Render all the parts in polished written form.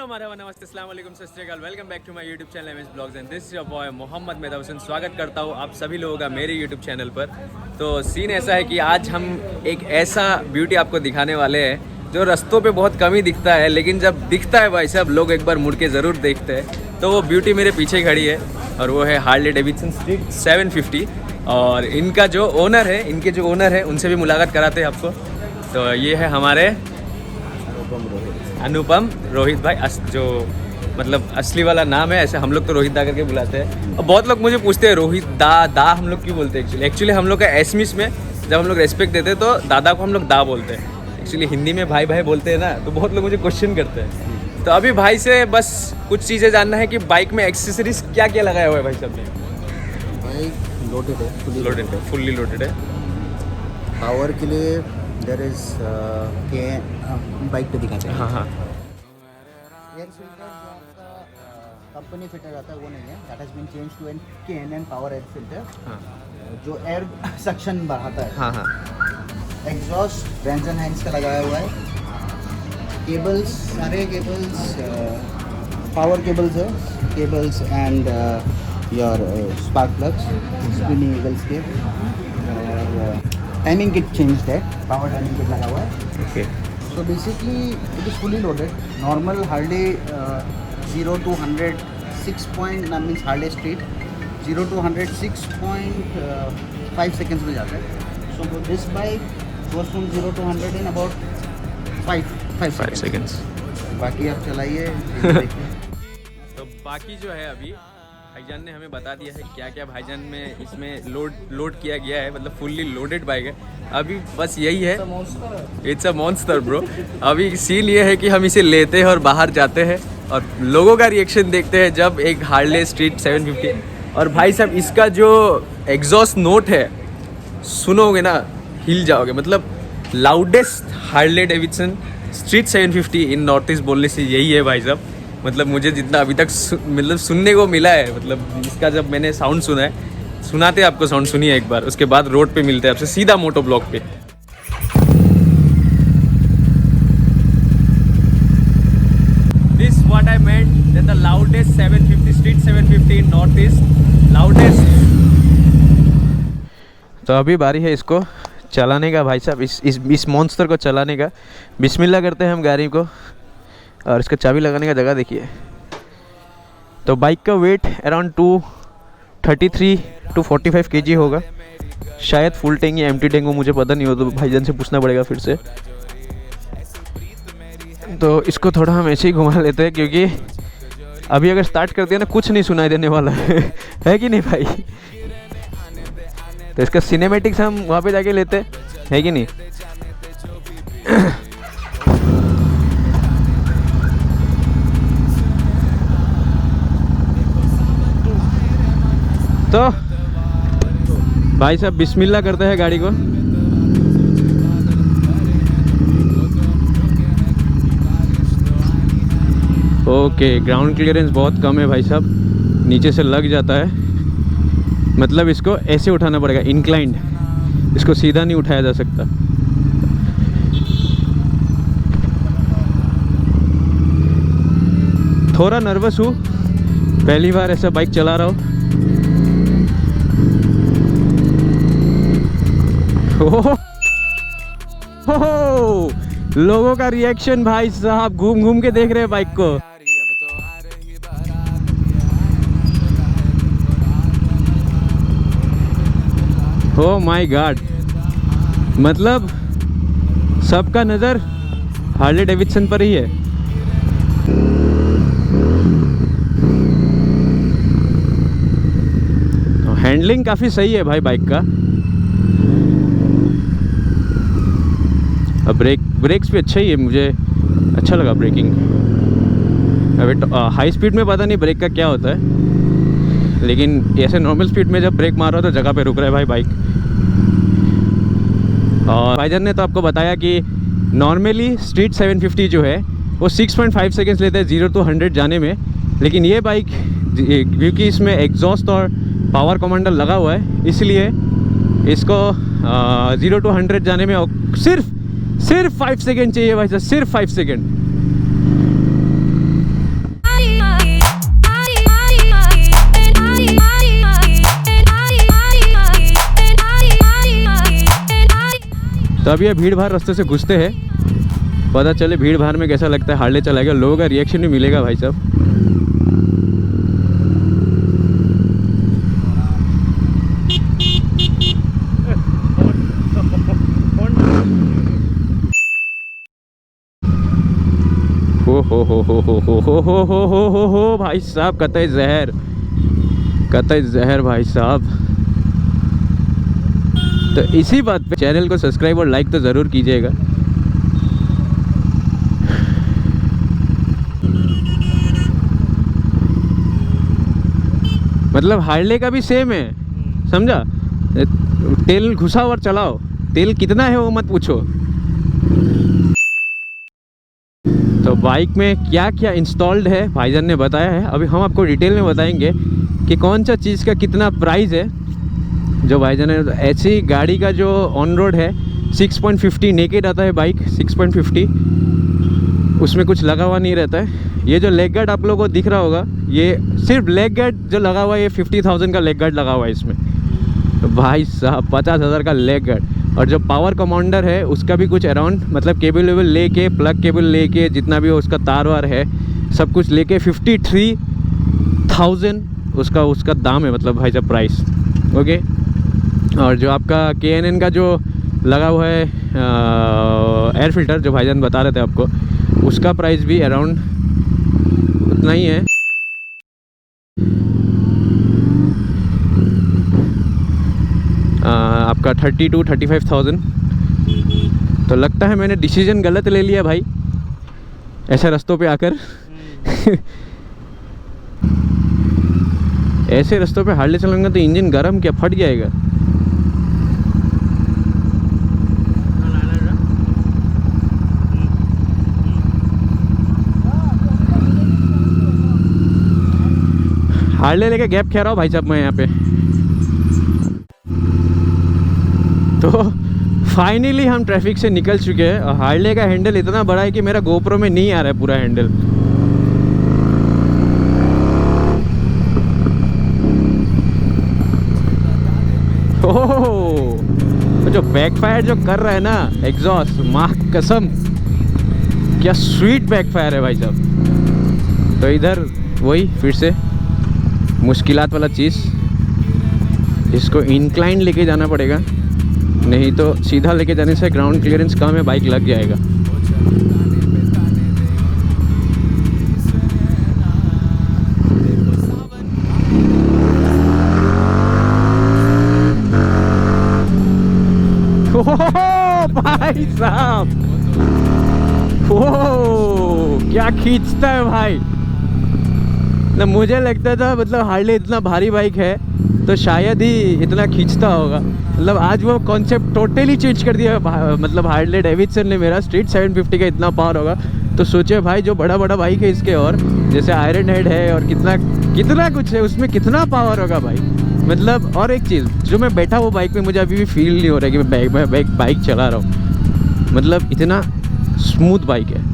Hello मरहबा नमस्ते अस्सलाम वालेकुम सत श्री अकाल welcome back to my YouTube channel MS blogs and this is your boy Mohammad Mehta Hussain. स्वागत करता हूँ आप सभी लोगों का मेरे यूट्यूब चैनल पर। तो सीन ऐसा है कि आज हम एक ऐसा ब्यूटी आपको दिखाने वाले हैं जो रास्तों पे बहुत कम ही दिखता है, लेकिन जब दिखता है भाई साहब लोग एक बार मुड़ के ज़रूर देखते हैं। तो वो ब्यूटी मेरे पीछे खड़ी है और वो है हार्ले डेविडसन स्ट्रीट 750। और इनका जो ओनर है, इनके जो ओनर है उनसे भी मुलाकात कराते हैं आपको। तो ये है हमारे अनुपम रोहित भाई, जो मतलब असली वाला नाम है, ऐसे हम लोग तो रोहित दा करके बुलाते हैं। और बहुत लोग मुझे पूछते हैं रोहित दा हम लोग क्यों बोलते हैं। एक्चुअली हम लोग का एसमिस में जब हम लोग रेस्पेक्ट देते हैं तो दादा को हम लोग दा बोलते हैं। एक्चुअली हिंदी में भाई भाई बोलते हैं ना, तो बहुत लोग मुझे क्वेश्चन करते हैं। तो अभी भाई से बस कुछ चीज़ें जानना है कि बाइक में एक्सेसरीज क्या क्या लगाया हुआ है भाई साहब ने। बाइक लोडेड है, फुल्ली लोडेड है। पावर के लिए देयर इज बाइक पे दिखाते हैं। हाँ एयर फिल्टर जो आपका कंपनी फिल्टर आता है वो नहीं है, that has been change to an KNN power air filter जो एयर सक्शन बढ़ाता है। हाँ। एग्जॉस्ट ब्रेंसन हैंड्स का लगाया हुआ है। केबल्स, सारे केबल्स पावर केबल्स है, cables and your spark plugs, spinning eagles के। और टाइमिंग किट चेंज्ड है, पावर टाइमिंग किट लगा हुआ है। Okay. So basically it is fully loaded. Normal Harley 0 to 100 means Harley Street 0 to 100 6.5 seconds में जाता है. So this bike goes from 0 to 100 in about 5 seconds. बाकी आप चलाइए। तो बाकी जो है अभी भाईजान ने हमें बता दिया है क्या क्या भाईजान में इसमें लोड किया गया है, मतलब फुल्ली लोडेड बाइक है। अभी बस यही है, इट्स अ मॉन्स्टर ब्रो। अभी सीन ये है कि हम इसे लेते हैं और बाहर जाते हैं और लोगों का रिएक्शन देखते हैं जब एक हार्ले स्ट्रीट 750। और भाई साहब इसका जो एग्जॉस्ट नोट है सुनोगे ना हिल जाओगे। मतलब लाउडेस्ट हार्ले डेविडसन स्ट्रीट 750 इन नॉर्थ ईस्ट बोलने से यही है भाई साहब। मतलब मुझे जितना अभी तक मतलब सुनने को मिला है, मतलब इसका जब मैंने साउंड सुना है, सुनाते आपको साउंड सुनिए एक बार, उसके बाद रोड पे मिलते हैं आपसे सीधा मोटो ब्लॉक पे। This what I meant that the loudest 750 street 750 in north east, loudest. तो अभी बारी है इसको चलाने का भाई साहब, इस मॉन्स्टर को चलाने का। बिस्मिल्लाह करते हैं हम गाड़ी को और इसका चाबी लगाने का जगह देखिए। तो बाइक का वेट अराउंड 233 to 45 kg होगा, शायद फुल टैंक या एम्प्टी टैंक हो, मुझे पता नहीं हो, तो भाईजान से पूछना पड़ेगा फिर से। तो इसको थोड़ा हम ऐसे ही घुमा लेते हैं क्योंकि अभी अगर स्टार्ट कर दिया ना कुछ नहीं सुनाई देने वाला है कि नहीं भाई। तो इसका सिनेमैटिक्स हम वहाँ पे जाके लेते है कि नहीं। तो भाई साहब बिस्मिल्लाह करते हैं गाड़ी को। ओके, ग्राउंड क्लियरेंस बहुत कम है भाई साहब, नीचे से लग जाता है। मतलब इसको ऐसे उठाना पड़ेगा, इंक्लाइंड, इसको सीधा नहीं उठाया जा सकता। थोड़ा नर्वस हूँ, पहली बार ऐसा बाइक चला रहा हूँ। लोगों का रिएक्शन भाई साहब, घूम घूम के देख रहे हैं बाइक को। ओ माय गॉड, मतलब सबका नज़र हार्ले डेविडसन पर ही है। हैंडलिंग काफ़ी सही है भाई बाइक का। ब्रेक्स भी अच्छा ही है, मुझे अच्छा लगा ब्रेकिंग। अभी हाई स्पीड में पता नहीं ब्रेक का क्या होता है, लेकिन ऐसे नॉर्मल स्पीड में जब ब्रेक मार रहा हो तो जगह पे रुक रहा है भाई बाइक। और भाईजान ने तो आपको बताया कि नॉर्मली स्ट्रीट 750 जो है वो 6.5 सेकेंड्स लेते हैं 0 to 100 जाने में, लेकिन ये बाइक क्योंकि इसमें एग्जॉस्ट और पावर कमांडर लगा हुआ है इसलिए इसको 0 to 100 जाने में सिर्फ 5 सेकेंड चाहिए भाई साहब, सिर्फ 5 सेकेंड। तो अभी ये भीड़ भाड़ रास्ते से घुसते हैं, पता चले भीड़ भाड़ में कैसा लगता है हार्ले चलाएगा, लोगों का रिएक्शन भी मिलेगा भाई साहब। हो भाई साहब, कतई जहर भाई साहब। तो इसी बात पे चैनल को सब्सक्राइब और लाइक तो ज़रूर कीजिएगा। मतलब हार्ले का भी सेम है, समझा। तेल घुसाओ और चलाओ, तेल कितना है वो मत पूछो। तो बाइक में क्या क्या इंस्टॉल्ड है भाईजान ने बताया है, अभी हम आपको डिटेल में बताएंगे कि कौन सा चीज़ का कितना प्राइस है। जो भाईजान ने ऐसी गाड़ी का जो ऑन रोड है 6.50 नेकेड आता है बाइक, 6.50, उसमें कुछ लगा हुआ नहीं रहता है। ये जो लेग गार्ड आप लोगों को दिख रहा होगा, ये सिर्फ लेग गार्ड जो लगा हुआ है, ये 50,000 का लेग गार्ड लगा हुआ है इसमें। तो भाई साहब 50,000 का लेग गार्ड। और जो पावर कमांडर है उसका भी कुछ अराउंड, मतलब केबल वेबल लेके, प्लग केबल लेके, जितना भी उसका तार वार है सब कुछ लेके 53,000 उसका दाम है, मतलब भाई साहब प्राइस। ओके। और जो आपका KNN का जो लगा हुआ है एयर फिल्टर, जो भाईजान बता रहे थे आपको, उसका प्राइस भी अराउंड उतना ही है। आपका 32-35,000। तो लगता है मैंने डिसीजन गलत ले लिया भाई ऐसे रास्तों पे आकर। ऐसे रास्तों पे हार्ले चलाऊंगा तो इंजन गरम क्या फट जाएगा। हार्ले लेके गैप खा रहा हूँ भाई साहब मैं यहाँ पे। तो फाइनली हम ट्रैफिक से निकल चुके हैं। और हार्ले का हैंडल इतना बड़ा है कि मेरा गोप्रो में नहीं आ रहा है पूरा हैंडल। ओह, तो जो बैकफायर जो कर रहा है ना एग्जॉस्ट, माँ कसम क्या स्वीट बैकफायर है भाई साहब। तो इधर वही फिर से मुश्किलात वाला चीज़, इसको इंक्लाइन लेके जाना पड़ेगा, नहीं तो सीधा लेके जाने से ग्राउंड क्लियरेंस कम है, बाइक लग जाएगा। भाई साहब क्या खींचता है भाई। ना मुझे लगता था मतलब हार्ले इतना भारी बाइक है तो शायद ही इतना खींचता होगा। मतलब आज वो कॉन्सेप्ट टोटली चेंज कर दिया। मतलब हार्ले डेविडसन ने मेरा स्ट्रीट 750 का इतना पावर होगा तो सोचे भाई जो बड़ा बड़ा बाइक है इसके, और जैसे आयरन हेड है और कितना कुछ है उसमें, कितना पावर होगा भाई। मतलब और एक चीज़, जो मैं बैठा वो बाइक में मुझे अभी भी फील नहीं हो रहा है कि मैं बाइक चला रहा हूँ। मतलब इतना स्मूथ बाइक है।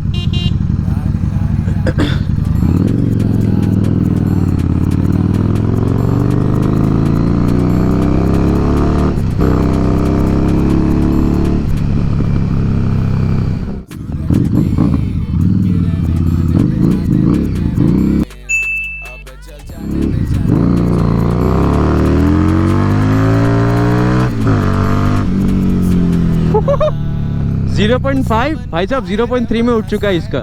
जीरो 0.5 भाई साहब 0.3 में उठ चुका है इसका।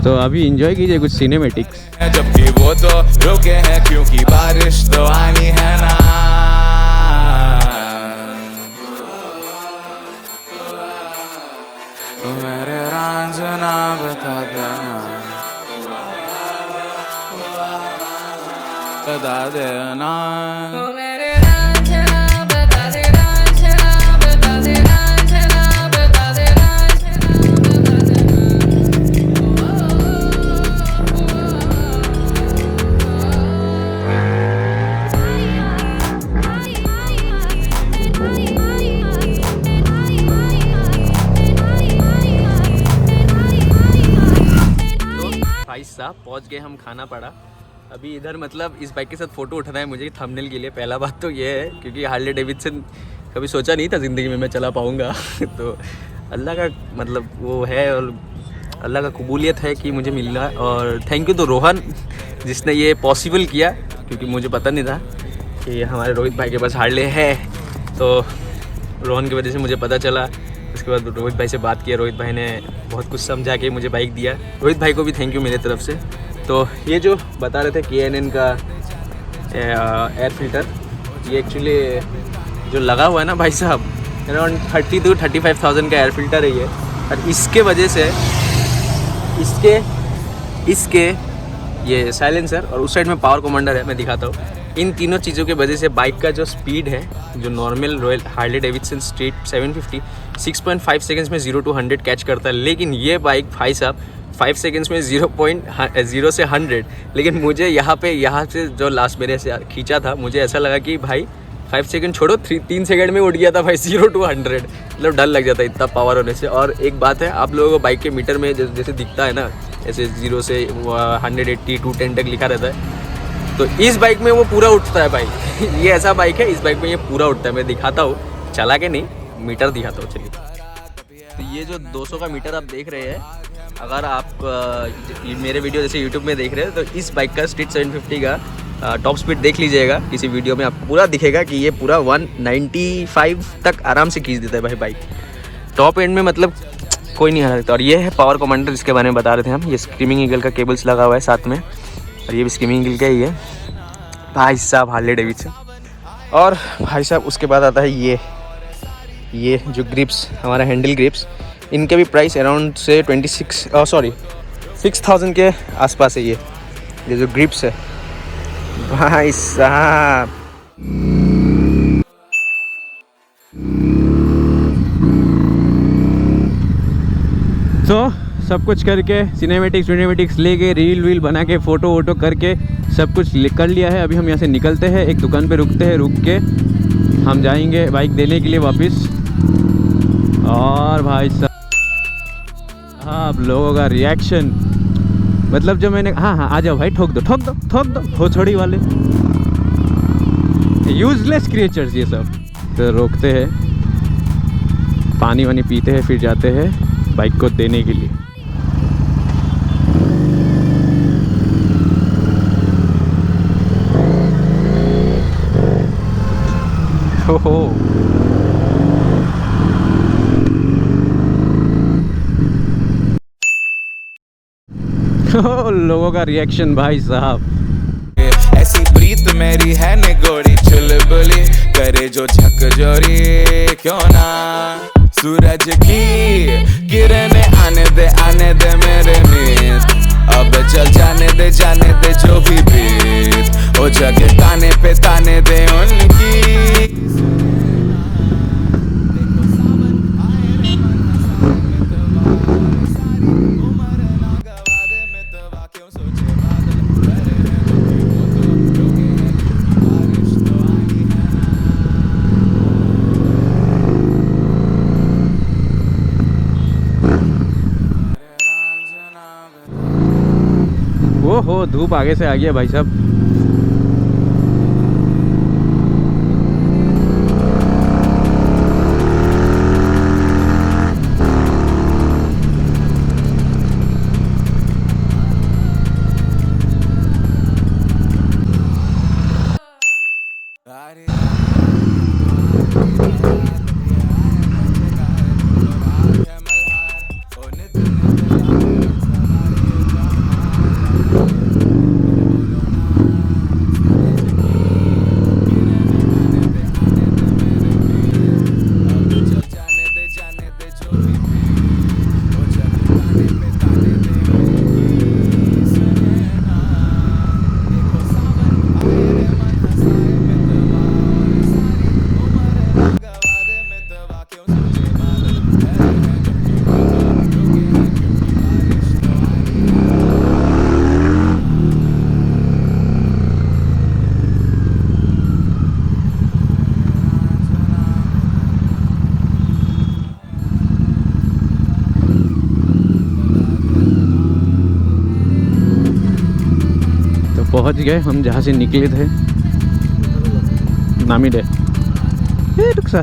तो अभी एंजॉय कीजिए कुछ सिनेमैटिक्स। जबकि वो तो रुके हैं क्योंकि बारिश तो आनी है ना। मेरे रांझना बता देना, बता देना। भाई साहब पहुंच गए हम खाना पड़ा। अभी इधर मतलब इस बाइक के साथ फ़ोटो उठाना है मुझे थंबनेल के लिए। पहला बात तो ये है क्योंकि हार्ले डेविडसन कभी सोचा नहीं था ज़िंदगी में मैं चला पाऊँगा तो अल्लाह का मतलब वो है और अल्लाह का कबूलियत है कि मुझे मिल रहा है। और थैंक यू तो रोहन जिसने ये पॉसिबल किया, क्योंकि मुझे पता नहीं था कि हमारे रोहित भाई के पास हार्ले है। तो रोहन की वजह से मुझे पता चला। उसके बाद रोहित भाई से बात किया, रोहित भाई ने बहुत कुछ समझा के मुझे बाइक दिया। रोहित भाई को भी थैंक यू मेरे तरफ से। तो ये जो बता रहे थे KNN का एयर फिल्टर, ये एक्चुअली जो लगा हुआ है ना भाई साहब, अराउंड 30 to 35,000 का एयर फिल्टर है ये। और इसके वजह से इसके ये साइलेंसर और उस साइड में पावर कमांडर है, मैं दिखाता हूँ। इन तीनों चीज़ों के वजह से बाइक का जो स्पीड है, जो normal royal Harley Davidson street 750 6.5 seconds में 0 to 100 कैच करता है। लेकिन ये बाइक भाई साहब 5 सेकंड्स में 0 से 100। लेकिन मुझे यहाँ से जो लास्ट मेरे से खींचा था, मुझे ऐसा लगा कि भाई 5 सेकंड छोड़ो 3 सेकंड में उठ गया था भाई 0 to 100। मतलब डर लग जाता है इतना पावर होने से। और एक बात है, आप लोगों को बाइक के मीटर में जैसे दिखता है ना, ऐसे 0 से 180 210 तक लिखा रहता है, तो इस बाइक में वो पूरा उठता है भाई ये ऐसा बाइक है, इस बाइक में ये पूरा उठता है। मैं दिखाता हूँ, चला के नहीं, मीटर दिखाता हूँ। चलिए, तो ये जो 200 का मीटर आप देख रहे हैं, अगर आप मेरे वीडियो जैसे यूट्यूब में देख रहे हैं, तो इस बाइक का स्ट्रीट 750 का टॉप स्पीड देख लीजिएगा किसी वीडियो में, आपको पूरा दिखेगा कि ये पूरा 195 तक आराम से खींच देता है भाई बाइक। टॉप एंड में मतलब कोई नहीं हरा सकता। और ये है पावर कमांडर जिसके बारे में बता रहे थे हम। ये स्क्रीमिंग ईगल का केबल्स लगा हुआ है साथ में, और ये भी स्क्रीमिंग ईगल का ही है भाई साहब, हार्ले डेविडसन। और भाई साहब उसके बाद आता है ये जो ग्रिप्स, हमारा हैंडल ग्रिप्स, इनके भी प्राइस अराउंड से 6,000 के आसपास है। ये जो ग्रिप्स है भाई साहब, तो सब कुछ करके सिनेमेटिक्स लेके रील बना के फ़ोटो वोटो करके सब कुछ कर लिया है। अभी हम यहाँ से निकलते हैं, एक दुकान पे रुकते हैं, रुक के हम जाएंगे बाइक देने के लिए वापस। और भाई साहब आप लोगों का रिएक्शन, मतलब जो मैंने हाँ आ जाओ भाई, ठोक दो हो छोड़ी वाले यूजलेस क्रिएचर्स ये सब। तो रोकते हैं, पानी वानी पीते हैं, फिर जाते हैं बाइक को देने के लिए। हो लोगों का रिएक्शन भाई साहब। ऐसी प्रीत मेरी है निगोड़ी चुलबुली, करे जो झकझोरी क्यों ना। सूरज की किरणें आने दे मेरे मीत, अब चल जाने दे जो भी बीत, हो जगे ताने पे ताने दे उनकी। ओहो धूप आगे से आ गया भाई साहब। पहुंच गए हम जहाँ से निकले थे। नामी डे रुक सा।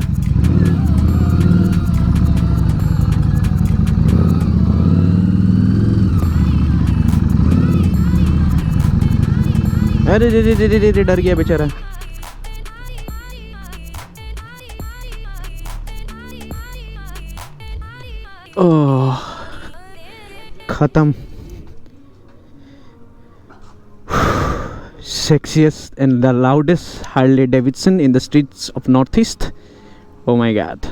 अरे रे रे रे रे रे डर गया बेचारा। ओह खत्म। Sexiest and the loudest Harley Davidson in the streets of Northeast. Oh my God.